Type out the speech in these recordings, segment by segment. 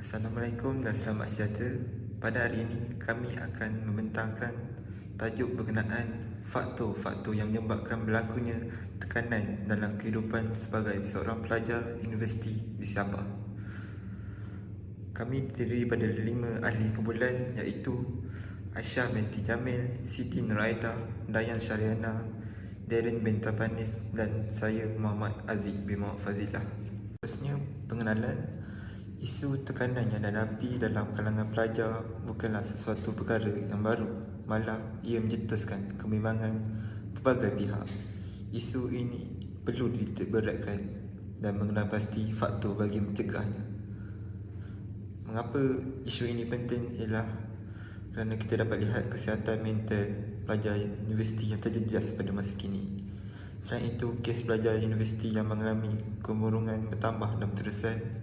Assalamualaikum dan selamat sejahtera. Pada hari ini kami akan membentangkan tajuk berkenaan faktor-faktor yang menyebabkan berlakunya tekanan dalam kehidupan sebagai seorang pelajar universiti di Sabah. Kami terdiri pada 5 ahli kumpulan iaitu Aisyah binti Jamil, Siti Nuraida, Dayan Syariana, Darren bin Tabanis dan saya Muhammad Aziz bin Muhammad Fazilah. Terusnya pengenalan. Isu tekanan yang dihadapi dalam kalangan pelajar bukanlah sesuatu perkara yang baru, malah ia mencetuskan kebimbangan pelbagai pihak. Isu ini perlu dititikberatkan dan mengenal pasti faktor bagi mencegahnya. Mengapa isu ini penting ialah kerana kita dapat lihat kesihatan mental pelajar universiti yang terjejas pada masa kini. Selain itu, kes pelajar universiti yang mengalami kemurungan bertambah dan berterusan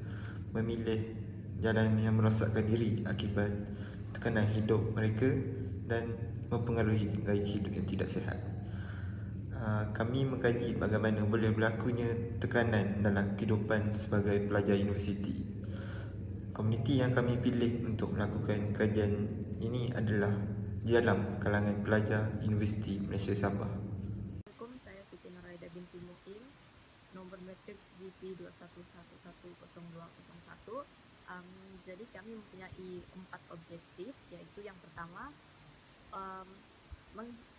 memilih jalan yang merosakkan diri akibat tekanan hidup mereka dan mempengaruhi gaya hidup yang tidak sihat. Kami mengkaji bagaimana boleh berlakunya tekanan dalam kehidupan sebagai pelajar universiti. Komuniti yang kami pilih untuk melakukan kajian ini adalah di dalam kalangan pelajar Universiti Malaysia Sabah. Assalamualaikum, saya Siti Nuraida binti Mukim, nomor matriks BP 21110201. Jadi kami mempunyai 4 objektif, yaitu yang pertama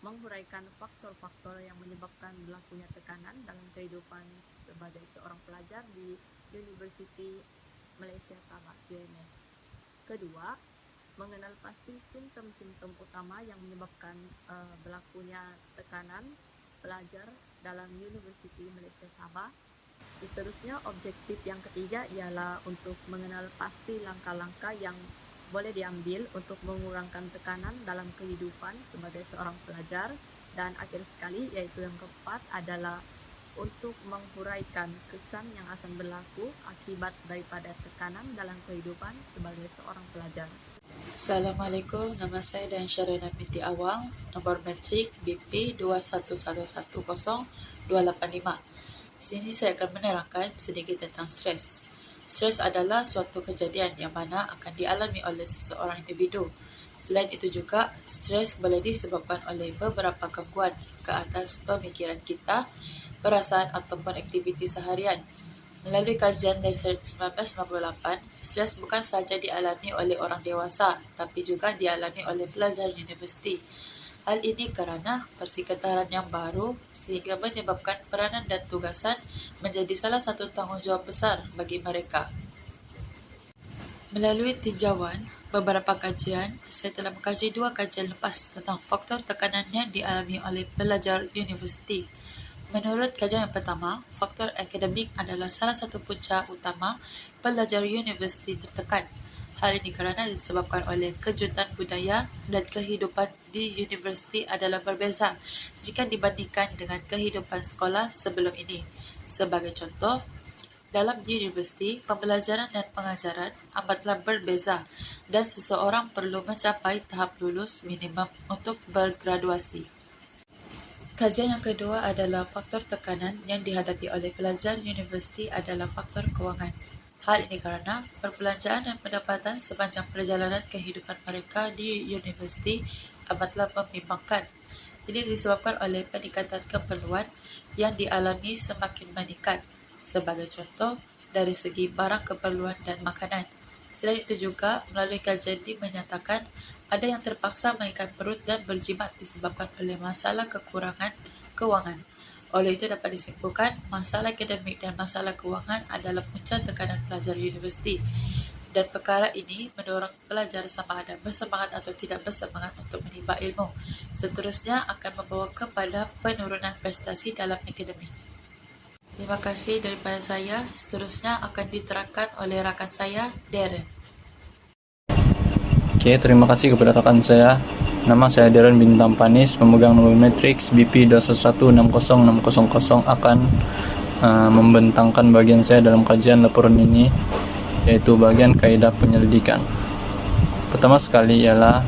menghuraikan faktor-faktor yang menyebabkan berlakunya tekanan dalam kehidupan sebagai seorang pelajar di Universiti Malaysia Sabah UMS. Kedua, mengenal pasti simptom-simptom utama yang menyebabkan berlakunya tekanan pelajar dalam Universiti Malaysia Sabah. Seterusnya, objektif yang ketiga ialah untuk mengenal pasti langkah-langkah yang boleh diambil untuk mengurangkan tekanan dalam kehidupan sebagai seorang pelajar. Dan akhir sekali, yaitu yang keempat, adalah untuk menghuraikan kesan yang akan berlaku akibat daripada tekanan dalam kehidupan sebagai seorang pelajar. Assalamualaikum, nama saya Dayan Syariana binti Awang, nomor matrik BP 21110285. Sini saya akan menerangkan sedikit tentang stres. Stres adalah suatu kejadian yang mana akan dialami oleh seseorang individu. Selain itu juga, stres boleh disebabkan oleh beberapa gangguan ke atas pemikiran kita, perasaan ataupun aktiviti seharian. Melalui kajian Research 1998, stres bukan sahaja dialami oleh orang dewasa, tapi juga dialami oleh pelajar universiti. Hal ini kerana persekitaran yang baru sehingga menyebabkan peranan dan tugasan menjadi salah satu tanggungjawab besar bagi mereka. Melalui tinjauan beberapa kajian, saya telah mengkaji 2 kajian lepas tentang faktor tekanan yang dialami oleh pelajar universiti. Menurut kajian yang pertama, faktor akademik adalah salah satu punca utama pelajar universiti tertekan. Hal ini kerana disebabkan oleh kejutan budaya dan kehidupan di universiti adalah berbeza jika dibandingkan dengan kehidupan sekolah sebelum ini. Sebagai contoh, dalam universiti, pembelajaran dan pengajaran amatlah berbeza dan seseorang perlu mencapai tahap lulus minimum untuk bergraduasi. Kajian yang kedua adalah faktor tekanan yang dihadapi oleh pelajar universiti adalah faktor kewangan. Hal ini kerana perbelanjaan dan pendapatan sepanjang perjalanan kehidupan mereka di universiti amatlah membimbangkan. Ini disebabkan oleh peningkatan keperluan yang dialami semakin meningkat. Sebagai contoh, dari segi barang keperluan dan makanan. Selain itu juga, melalui kajian ini menyatakan ada yang terpaksa mengikat perut dan berjimat disebabkan oleh masalah kekurangan kewangan. Oleh itu dapat disimpulkan, masalah akademik dan masalah kewangan adalah punca tekanan pelajar universiti. Dan perkara ini mendorong pelajar sama ada bersemangat atau tidak bersemangat untuk menimba ilmu. Seterusnya akan membawa kepada penurunan prestasi dalam akademik. Terima kasih daripada saya. Seterusnya akan diterangkan oleh rakan saya, Darren. Oke, terima kasih kepada rekan saya. Nama saya Darren bin Tabanis, memegang nomor matriks BP 21160600 akan membentangkan bagian saya dalam kajian laporan ini, yaitu bagian kaidah penyelidikan. Pertama sekali ialah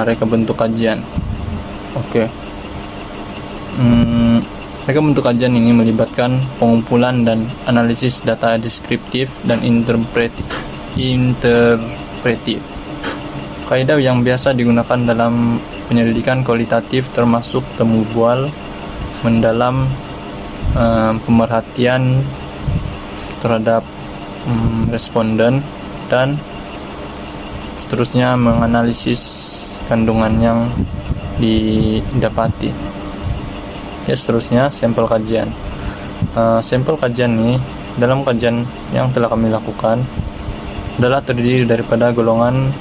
reka bentuk kajian. Oke. Reka bentuk kajian ini melibatkan pengumpulan dan analisis data deskriptif dan interpretif interpretif. Kaidah yang biasa digunakan dalam penyelidikan kualitatif termasuk temu bual, mendalam, pemerhatian terhadap responden, dan seterusnya menganalisis kandungan yang didapati. Ya, seterusnya sampel kajian. Sampel kajian ini dalam kajian yang telah kami lakukan adalah terdiri daripada golongan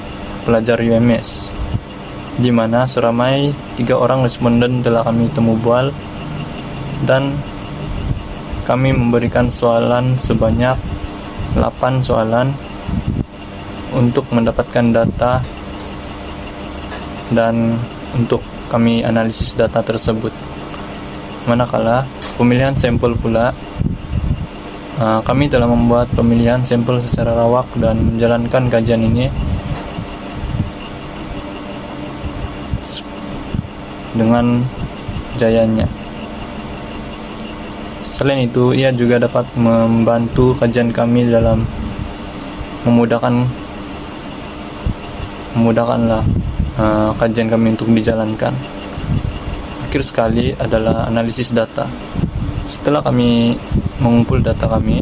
pelajar UMS, di mana seramai 3 orang responden telah kami temu bual, dan kami memberikan soalan sebanyak 8 soalan untuk mendapatkan data dan untuk kami analisis data tersebut. Manakala pemilihan sampel pula, kami telah membuat pemilihan sampel secara rawak dan menjalankan kajian ini dengan jayanya. Selain itu, ia juga dapat membantu kajian kami dalam memudahkanlah kajian kami untuk dijalankan. Akhir sekali adalah analisis data. Setelah kami mengumpul data kami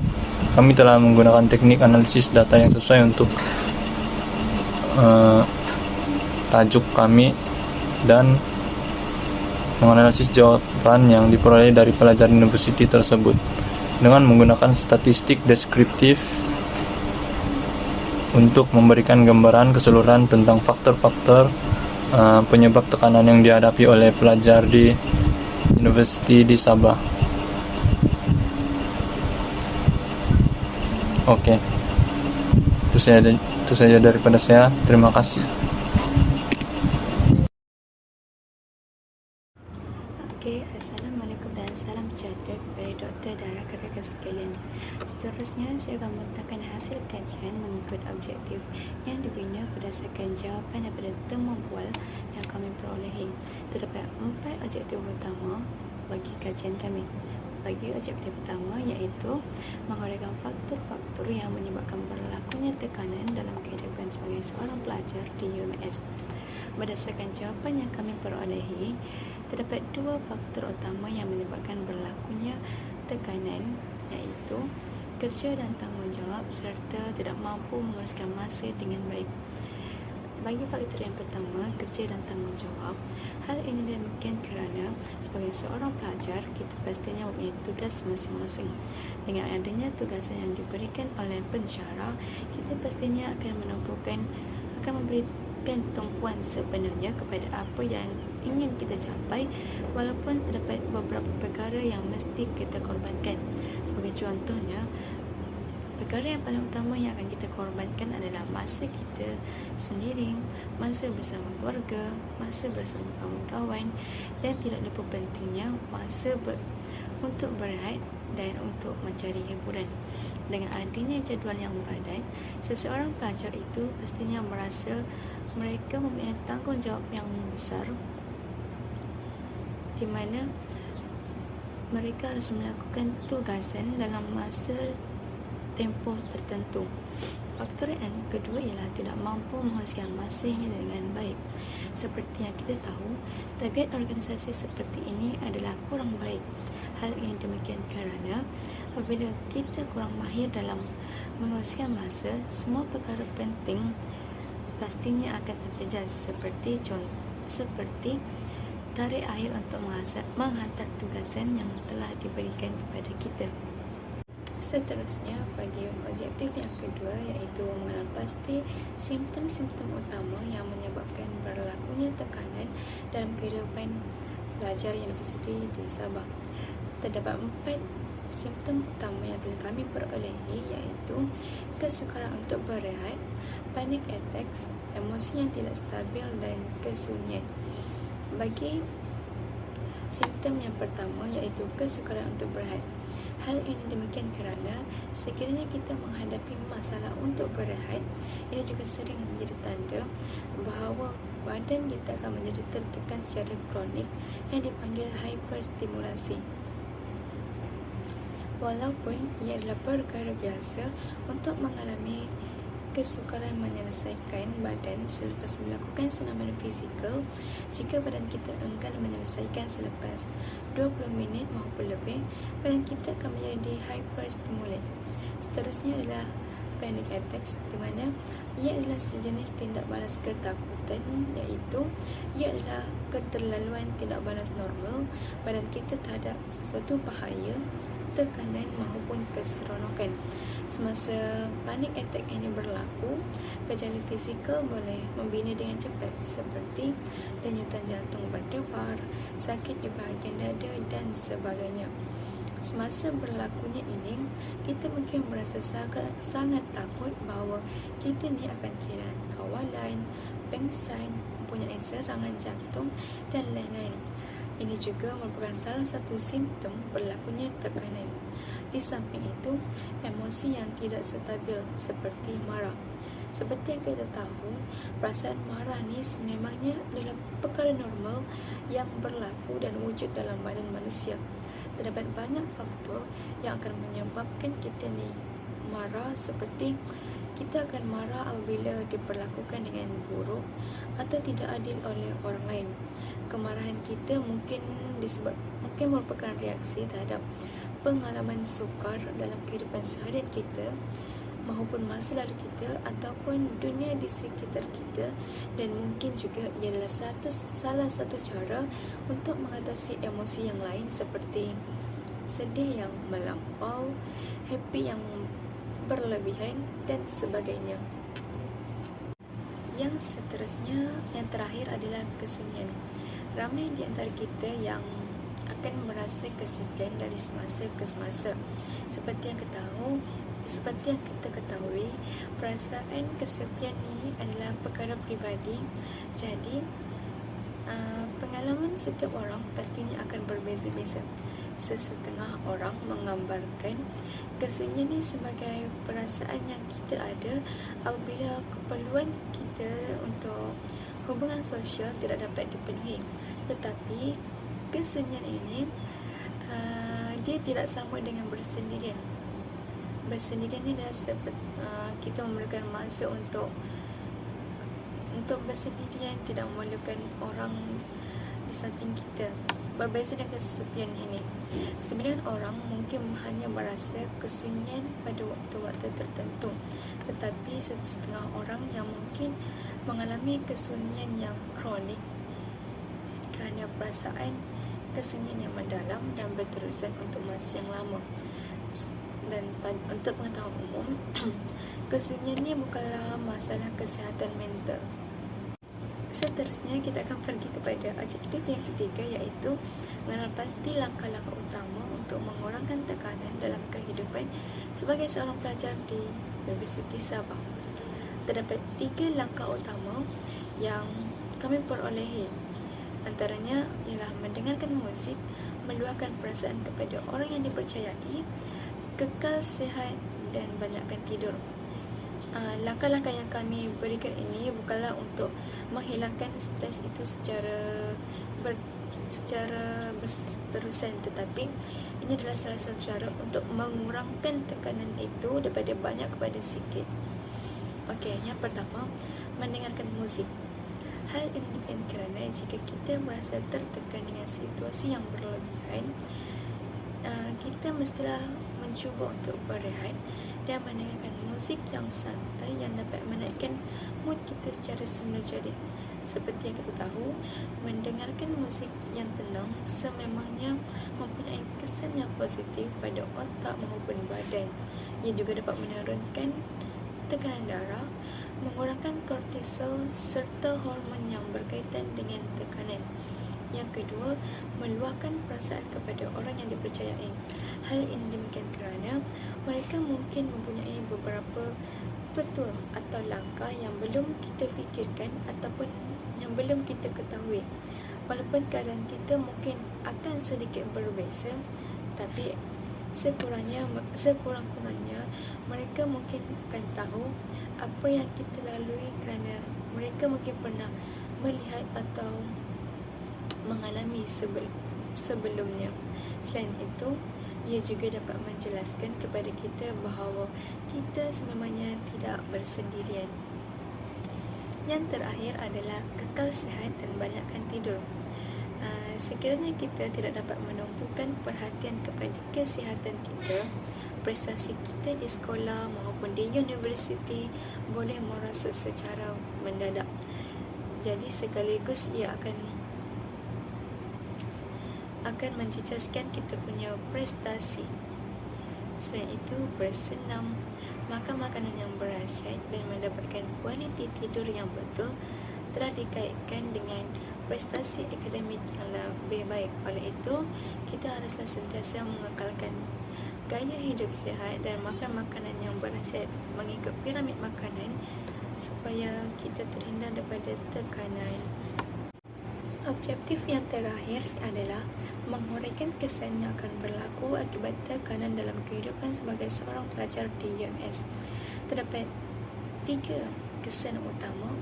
telah menggunakan teknik analisis data yang sesuai untuk tajuk kami dan menganalisis jawaban yang diperoleh dari pelajar universiti tersebut dengan menggunakan statistik deskriptif untuk memberikan gambaran keseluruhan tentang faktor-faktor penyebab tekanan yang dihadapi oleh pelajar di Universiti di Sabah. Oke, itu saja daripada saya. Terima kasih. Assalamualaikum dan salam sejahtera kepada doktor dan rakan-rakan sekalian. Seterusnya, saya akan membentangkan hasil kajian mengikut objektif yang dibina berdasarkan jawapan daripada temu bual yang kami perolehi. Terdapat 4 objektif utama bagi kajian kami. Bagi objektif pertama, iaitu menguraikan faktor-faktor yang menyebabkan berlakunya tekanan dalam kehidupan sebagai seorang pelajar di UMS. Berdasarkan jawapan yang kami perolehi, terdapat 2 faktor utama yang menyebabkan berlakunya tekanan, iaitu kerja dan tanggungjawab serta tidak mampu menguruskan masa dengan baik. Bagi faktor yang pertama, kerja dan tanggungjawab, hal ini demikian kerana sebagai seorang pelajar, kita pastinya mempunyai tugas masing-masing. Dengan adanya tugasan yang diberikan oleh pensyarah, kita pastinya akan memberikan tumpuan sepenuhnya kepada apa yang ingin kita capai, walaupun terdapat beberapa perkara yang mesti kita korbankan. Sebagai contohnya, perkara yang paling utama yang akan kita korbankan adalah masa kita sendiri, masa bersama keluarga, masa bersama kawan-kawan, dan tidak lupa pentingnya masa untuk berehat dan untuk mencari hiburan. Dengan adanya jadual yang padat, seseorang pelajar itu pastinya merasa mereka mempunyai tanggungjawab yang besar, di mana mereka harus melakukan tugasan dalam masa tempoh tertentu. Faktor yang kedua ialah tidak mampu menguruskan masanya dengan baik. Seperti yang kita tahu, tabiat organisasi seperti ini adalah kurang baik. Hal ini demikian kerana apabila kita kurang mahir dalam menguruskan masa, semua perkara penting pastinya akan terjejas, seperti tarikh akhir untuk menghantar tugasan yang telah diberikan kepada kita. Seterusnya, bagi objektif yang kedua, iaitu mengenal pasti simptom-simptom utama yang menyebabkan berlakunya tekanan dalam kehidupan pelajar universiti di Sabah. Terdapat 4 simptom utama yang telah kami perolehi, iaitu kesukaran untuk berehat, panic attacks, emosi yang tidak stabil, dan kesunyian. Bagi simptom yang pertama, iaitu kesukaran untuk berehat, hal ini demikian kerana sekiranya kita menghadapi masalah untuk berehat, ini juga sering menjadi tanda bahawa badan kita akan menjadi tertekan secara kronik yang dipanggil hyperstimulasi. Walaupun ia adalah perkara biasa untuk mengalami kesukaran menyelesaikan badan selepas melakukan senaman fizikal jika badan kita enggan menyelesaikan selepas 20 minit maupun lebih, badan kita akan menjadi hyperstimulate. Seterusnya adalah panic attacks, di mana ia adalah sejenis tindak balas ketakutan, iaitu ia adalah keterlaluan tindak balas normal badan kita terhadap sesuatu bahaya, tekanan maupun keseronokan. Semasa panic attack ini berlaku, gejala fizikal boleh membina dengan cepat seperti denyutan jantung berdebar, sakit di bahagian dada dan sebagainya. Semasa berlakunya ini, kita mungkin merasa sangat takut bahawa kita ni akan kehilangan kawalan, pengsan, mempunyai serangan jantung dan lain-lain. Ini juga merupakan salah satu simptom berlakunya tekanan. Di samping itu, emosi yang tidak stabil seperti marah. Seperti yang kita tahu, perasaan marah ni sememangnya adalah perkara normal yang berlaku dan wujud dalam badan manusia. Terdapat banyak faktor yang akan menyebabkan kita ni marah, seperti kita akan marah apabila diperlakukan dengan buruk atau tidak adil oleh orang lain. Kemarahan kita mungkin merupakan reaksi terhadap pengalaman sukar dalam kehidupan seharian kita maupun masa lalu kita ataupun dunia di sekitar kita, dan mungkin juga ia adalah salah satu cara untuk mengatasi emosi yang lain seperti sedih yang melampau, happy yang berlebihan dan sebagainya. Yang seterusnya, yang terakhir adalah kesunyian. Ramai di antara kita yang akan merasa kesepian dari semasa ke semasa. Seperti yang kita ketahui, perasaan kesepian ni adalah perkara peribadi. Jadi, pengalaman setiap orang pastinya akan berbeza-beza. Sesetengah orang menggambarkan kesunyian ni sebagai perasaan yang kita ada apabila keperluan kita untuk hubungan sosial tidak dapat dipenuhi. Tetapi kesunyian ini dia tidak sama dengan bersendirian. Bersendirian ni adalah kita memerlukan masa untuk bersendirian, tidak memerlukan orang di samping kita. Berbeza dengan kesepian ini, sebenarnya orang mungkin hanya merasa kesunyian pada waktu-waktu tertentu, tetapi setengah orang yang mungkin mengalami kesunyian yang kronik kerana perasaan kesunyian yang mendalam dan berterusan untuk masa yang lama. Dan untuk pengetahuan umum, kesunyian ni bukanlah masalah kesihatan mental. Seterusnya, kita akan pergi kepada objektif yang ketiga, iaitu mengenal pasti langkah-langkah utama untuk mengurangkan tekanan dalam kehidupan sebagai seorang pelajar di Universiti Sabah. Terdapat 3 langkah utama yang kami perolehi. Antaranya ialah mendengarkan musik, meluahkan perasaan kepada orang yang dipercayai, kekal sihat dan banyakkan tidur. Langkah-langkah yang kami berikan ini bukanlah untuk menghilangkan stres itu secara berterusan, tetapi ini adalah salah satu cara untuk mengurangkan tekanan itu daripada banyak kepada sikit. Okey, yang pertama, mendengarkan musik. Hal ini bukan kerana jika kita merasa tertekan dengan situasi yang berlebihan, kita mestilah mencuba untuk berehat dan mendengarkan musik yang santai yang dapat menaikkan mood kita secara semula jadi. Seperti yang kita tahu, mendengarkan musik yang tenang sememangnya mempunyai kesan yang positif pada otak maupun badan. Ia juga dapat menurunkan tekanan darah, mengurangkan kortisol serta hormon yang berkaitan dengan tekanan. Yang kedua, meluahkan perasaan kepada orang yang dipercayai. Hal ini demikian kerana mereka mungkin mempunyai beberapa petua atau langkah yang belum kita fikirkan ataupun yang belum kita ketahui. Walaupun keadaan kita mungkin akan sedikit berbeza, tapi sekurang-kurangnya mereka mungkin akan tahu apa yang kita lalui kerana mereka mungkin pernah melihat atau mengalami sebelumnya. Selain itu, Ia juga dapat menjelaskan kepada kita bahawa kita sebenarnya tidak bersendirian. Yang terakhir adalah kekal sihat dan banyakkan tidur. Sekiranya kita tidak dapat menumpukan perhatian kepada kesihatan kita, prestasi kita di sekolah maupun di universiti boleh merosot secara mendadak. Jadi sekaligus ia akan mencecaskan kita punya prestasi. Selain itu, bersenam, makan makanan yang berkhasiat dan mendapatkan kualiti tidur yang betul telah dikaitkan dengan prestasi akademik yang lebih baik. Oleh itu, kita haruslah sentiasa mengekalkan gaya hidup sihat dan makan makanan yang berkhasiat mengikut piramid makanan supaya kita terhindar daripada tekanan. Objektif yang terakhir adalah menguraikan kesan yang akan berlaku akibat tekanan dalam kehidupan sebagai seorang pelajar di UMS. Terdapat 3 kesan utama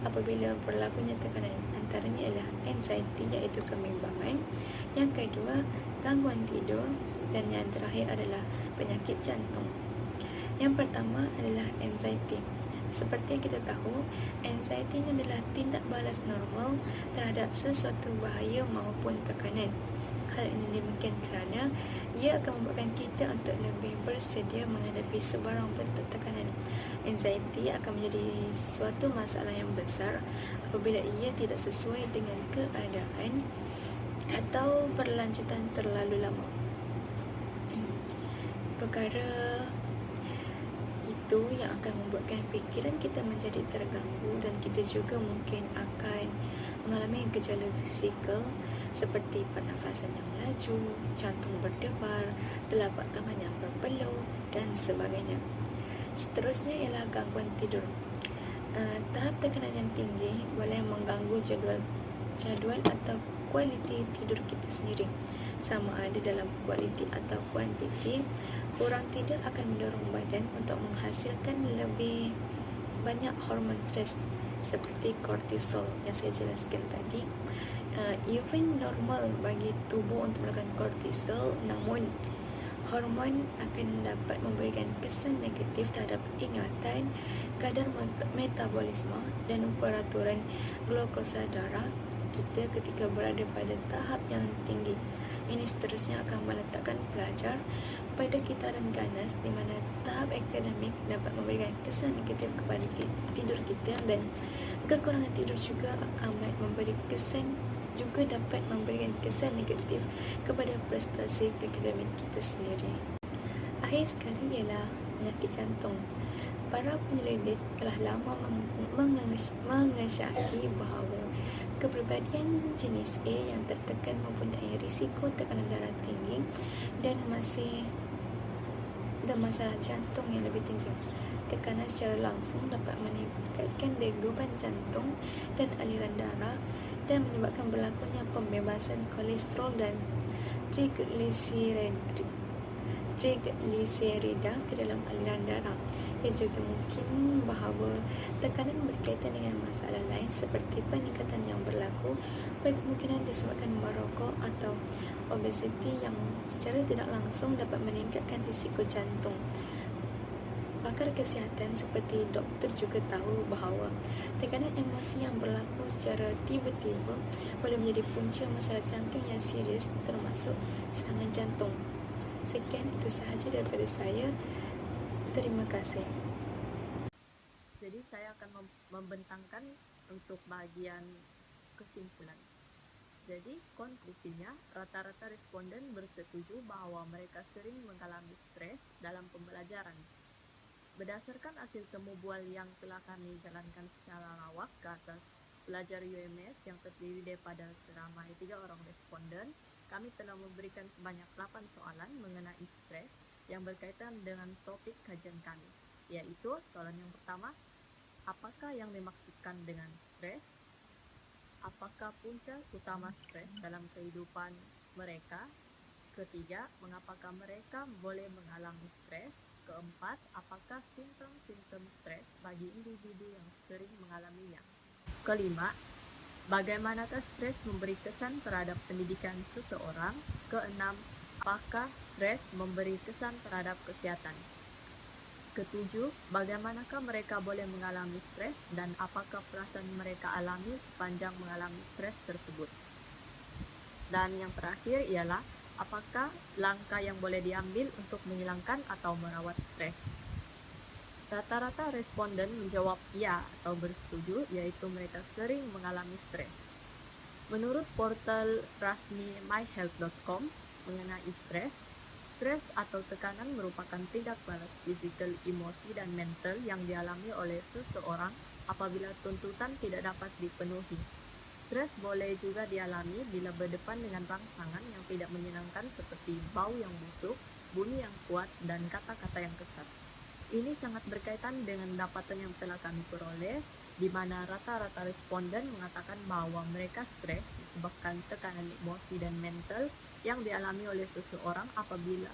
apabila berlakunya tekanan. Antaranya ialah anxiety, iaitu kebimbangan. Yang kedua, gangguan tidur. Dan yang terakhir adalah penyakit jantung. Yang pertama adalah anxiety. Seperti yang kita tahu, anxiety ini adalah tindak balas normal terhadap sesuatu bahaya maupun tekanan. Hal ini demikian kerana ia akan membuatkan kita untuk lebih bersedia menghadapi sebarang bentuk tekanan. Anxiety akan menjadi suatu masalah yang besar apabila ia tidak sesuai dengan keadaan atau berlanjutan terlalu lama. Perkara itu yang akan membuatkan fikiran kita menjadi terganggu dan kita juga mungkin akan mengalami gejala fizikal seperti pernafasan yang laju, jantung berdebar, telapak tangan yang berpeluh dan sebagainya. Seterusnya ialah gangguan tidur. Tahap tekanan yang tinggi boleh mengganggu jadual atau kualiti tidur kita sendiri. Sama ada dalam kualiti atau kuantiti, kurang tidur akan mendorong badan untuk menghasilkan lebih banyak hormon stres seperti kortisol yang saya jelaskan tadi. Even normal bagi tubuh untuk melakukan kortisol, namun hormon akan dapat memberikan kesan negatif terhadap ingatan, kadar metabolisme dan peraturan glukosa darah kita ketika berada pada tahap yang tinggi. Ini seterusnya akan meletakkan pelajar pada kitaran ganas di mana tahap akademik dapat memberikan kesan negatif kepada tidur kita, dan kekurangan tidur juga amat dapat memberikan kesan negatif kepada prestasi akademik kita sendiri. Akhir sekali ialah penyakit jantung. Para penyelidik telah lama mengesyaki bahawa kepribadian jenis A yang tertekan mempunyai risiko tekanan darah tinggi dan masalah jantung yang lebih tinggi. Tekanan secara langsung dapat meningkatkan degupan jantung dan aliran darah dan menyebabkan berlakunya pembebasan kolesterol dan trigliserida ke dalam aliran darah. Ia juga mungkin bahawa tekanan berkaitan dengan masalah lain seperti peningkatan yang berlaku berkemungkinan disebabkan merokok atau obesiti yang secara tidak langsung dapat meningkatkan risiko jantung. Pakar kesihatan seperti doktor juga tahu bahawa tekanan emosi yang berlaku secara tiba-tiba boleh menjadi punca masalah jantung yang serius, termasuk serangan jantung. Sekian, itu sahaja daripada saya. Terima kasih. Jadi saya akan membentangkan untuk bagian kesimpulan. Jadi konklusinya, rata-rata responden bersetuju bahwa mereka sering mengalami stres dalam pembelajaran. Berdasarkan hasil temu bual yang telah kami jalankan secara lawak ke atas pelajar UMS yang terdiri daripada seramai 3 orang responden, kami telah memberikan sebanyak 8 soalan mengenai stres yang berkaitan dengan topik kajian kami, yaitu soalan yang pertama, apakah yang dimaksudkan dengan stres? Apakah punca utama stres dalam kehidupan mereka? Ketiga, mengapakah mereka boleh mengalami stres? Keempat, apakah simptom-simptom stres bagi individu yang sering mengalaminya? Kelima, bagaimanakah stres memberi kesan terhadap pendidikan seseorang? Keenam, Apakah stres memberi kesan terhadap kesehatan? Ketujuh, bagaimanakah mereka boleh mengalami stres dan apakah perasaan mereka alami sepanjang mengalami stres tersebut? Dan yang terakhir ialah, apakah langkah yang boleh diambil untuk menghilangkan atau merawat stres? Rata-rata responden menjawab ya atau bersetuju, yaitu mereka sering mengalami stres. Menurut portal resmi myhealth.com mengenai stres, stres atau tekanan merupakan tindak balas fisikal, emosi, dan mental yang dialami oleh seseorang apabila tuntutan tidak dapat dipenuhi. Stres boleh juga dialami bila berdepan dengan rangsangan yang tidak menyenangkan seperti bau yang busuk, bunyi yang kuat, dan kata-kata yang kesat. Ini sangat berkaitan dengan dapatan yang telah kami peroleh, di mana rata-rata responden mengatakan bahwa mereka stres disebabkan tekanan emosi dan mental yang dialami oleh seseorang apabila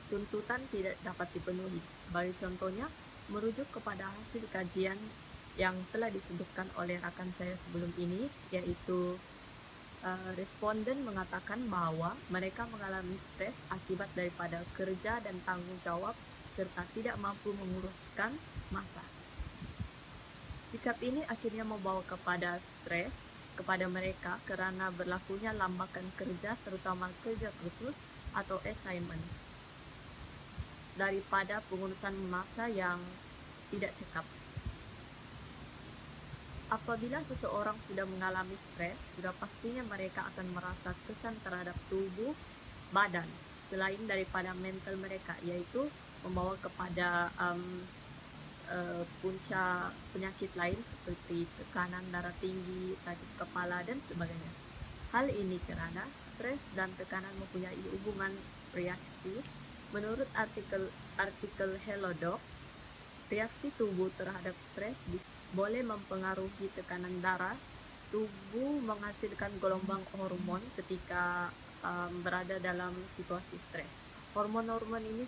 tuntutan tidak dapat dipenuhi. Sebagai contohnya, merujuk kepada hasil kajian yang telah disebutkan oleh rakan saya sebelum ini, yaitu responden mengatakan bahwa mereka mengalami stres akibat daripada kerja dan tanggung jawab serta tidak mampu menguruskan masa. Sikap ini akhirnya membawa kepada stres kepada mereka kerana berlakunya lambakan kerja, terutama kerja khusus atau assignment, daripada pengurusan masa yang tidak cekap. Apabila seseorang sudah mengalami stres, sudah pastinya mereka akan merasa kesan terhadap tubuh, badan, selain daripada mental mereka, yaitu membawa kepada punca penyakit lain seperti tekanan darah tinggi, sakit kepala, dan sebagainya. Hal ini kerana stres dan tekanan mempunyai hubungan reaksi. Menurut artikel Hello Doc, reaksi tubuh terhadap stres boleh mempengaruhi tekanan darah. Tubuh menghasilkan gelombang hormon ketika berada dalam situasi stres. Hormon-hormon ini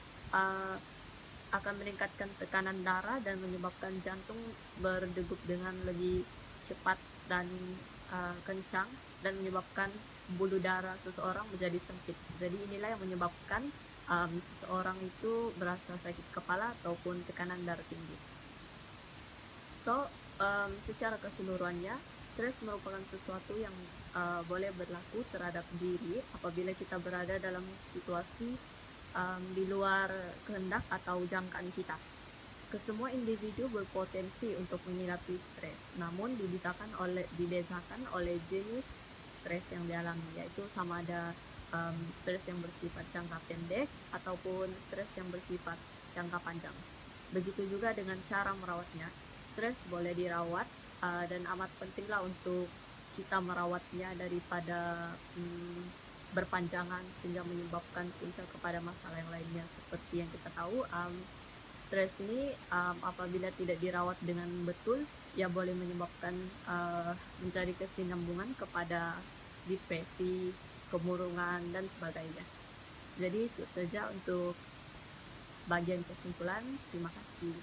akan meningkatkan tekanan darah dan menyebabkan jantung berdegup dengan lebih cepat dan kencang, dan menyebabkan buluh darah seseorang menjadi sempit. Jadi inilah yang menyebabkan seseorang itu berasa sakit kepala ataupun tekanan darah tinggi. So, secara keseluruhannya, stres merupakan sesuatu yang boleh berlaku terhadap diri apabila kita berada dalam situasi di luar kehendak atau jangkaan kita. Kesemua individu berpotensi untuk menghadapi stres, namun dibedakan oleh jenis stres yang dialami, yaitu sama ada stres yang bersifat jangka pendek ataupun stres yang bersifat jangka panjang. Begitu juga dengan cara merawatnya. Stres boleh dirawat dan amat pentinglah untuk kita merawatnya daripada berpanjangan sehingga menyebabkan puncak kepada masalah yang lainnya. Seperti yang kita tahu, stres ini apabila tidak dirawat dengan betul, ia boleh menyebabkan mencari kesinambungan kepada depresi, kemurungan, dan sebagainya. Jadi itu saja untuk bagian kesimpulan. Terima kasih.